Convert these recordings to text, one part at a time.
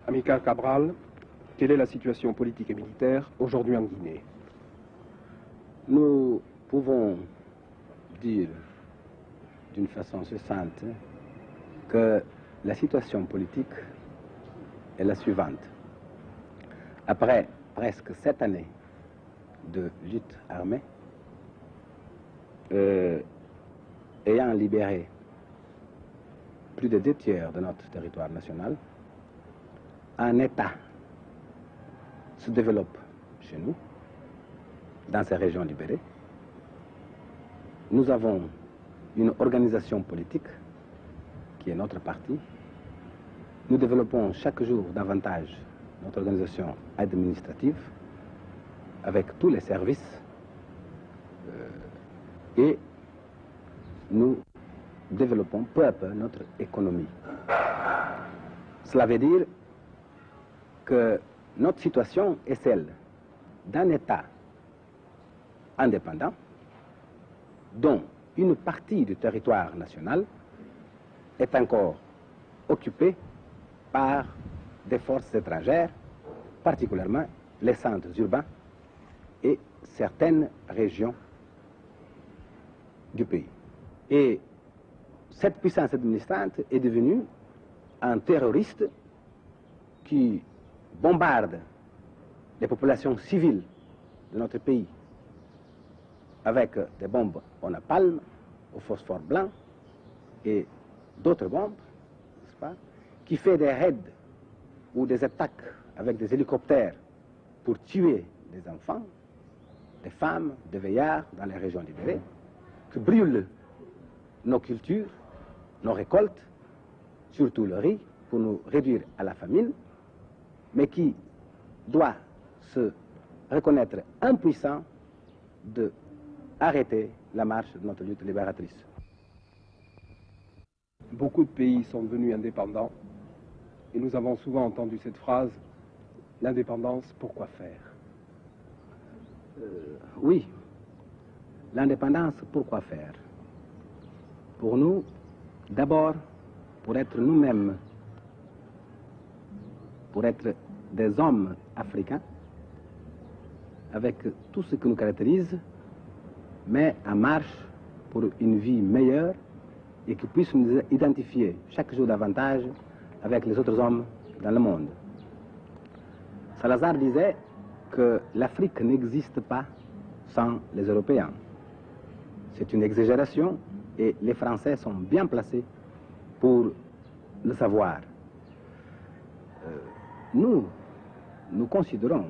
Amilcar Cabral, quelle est la situation politique et militaire aujourd'hui en Guinée? Nous pouvons dire d'une façon succincte que la situation politique est la suivante. Après presque 7 années de lutte armée, ayant libéré plus de 2/3 de notre territoire national, un État se développe chez nous, dans ces régions libérées. Nous avons une organisation politique qui est notre parti. Nous développons chaque jour davantage notre organisation administrative avec tous les services et nous développons peu à peu notre économie. Cela veut dire que notre situation est celle d'un État indépendant dont une partie du territoire national est encore occupée par des forces étrangères, particulièrement les centres urbains et certaines régions du pays. Et cette puissance administrante est devenue un terroriste qui bombarde les populations civiles de notre pays avec des bombes au napalm, au phosphore blanc et d'autres bombes, n'est-ce pas, qui fait des raids ou des attaques avec des hélicoptères pour tuer des enfants, des femmes, des vieillards dans les régions libérées, qui brûle nos cultures, nos récoltes, surtout le riz, pour nous réduire à la famine, mais qui doit se reconnaître impuissant de arrêter la marche de notre lutte libératrice. Beaucoup de pays sont devenus indépendants et nous avons souvent entendu cette phrase, l'indépendance, pourquoi faire? Oui, l'indépendance, pourquoi faire? Pour nous, d'abord, pour être nous-mêmes, pour être des hommes africains, avec tout ce qui nous caractérise, mais en marche pour une vie meilleure et qui puisse nous identifier chaque jour davantage avec les autres hommes dans le monde. Salazar disait que l'Afrique n'existe pas sans les Européens. C'est une exagération et les Français sont bien placés pour le savoir. Nous considérons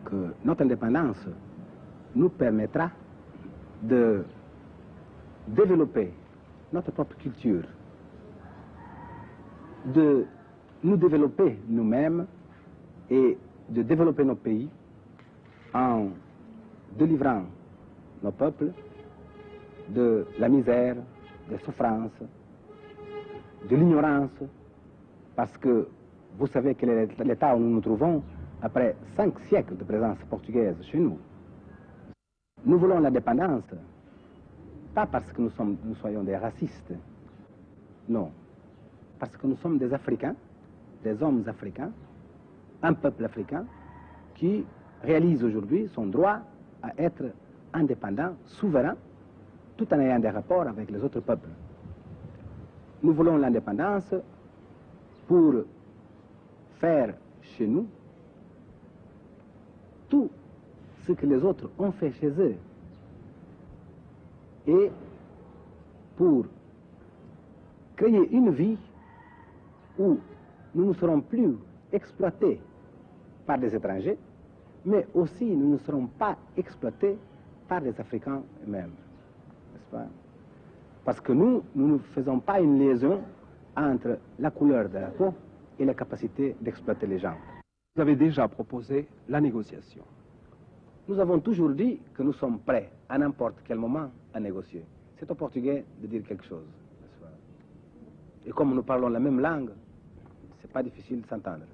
que notre indépendance nous permettra de développer notre propre culture, de nous développer nous-mêmes et de développer nos pays en délivrant nos peuples de la misère, des souffrances, de l'ignorance, parce que vous savez quel est l'état où nous nous trouvons après 5 siècles de présence portugaise chez nous. Nous voulons l'indépendance, pas parce que nous soyons des racistes, non, parce que nous sommes des Africains, des hommes africains, un peuple africain qui réalise aujourd'hui son droit à être indépendant, souverain, tout en ayant des rapports avec les autres peuples. Nous voulons l'indépendance pour faire chez nous tout ce que les autres ont fait chez eux et pour créer une vie où nous ne serons plus exploités par des étrangers, mais aussi nous ne serons pas exploités par les Africains eux-mêmes, n'est-ce pas? Parce que nous ne faisons pas une liaison entre la couleur de la peau et la capacité d'exploiter les gens. Vous avez déjà proposé la négociation. Nous avons toujours dit que nous sommes prêts à n'importe quel moment à négocier. C'est au Portugais de dire quelque chose, n'est-ce pas? Et comme nous parlons la même langue, c'est pas difficile de s'entendre.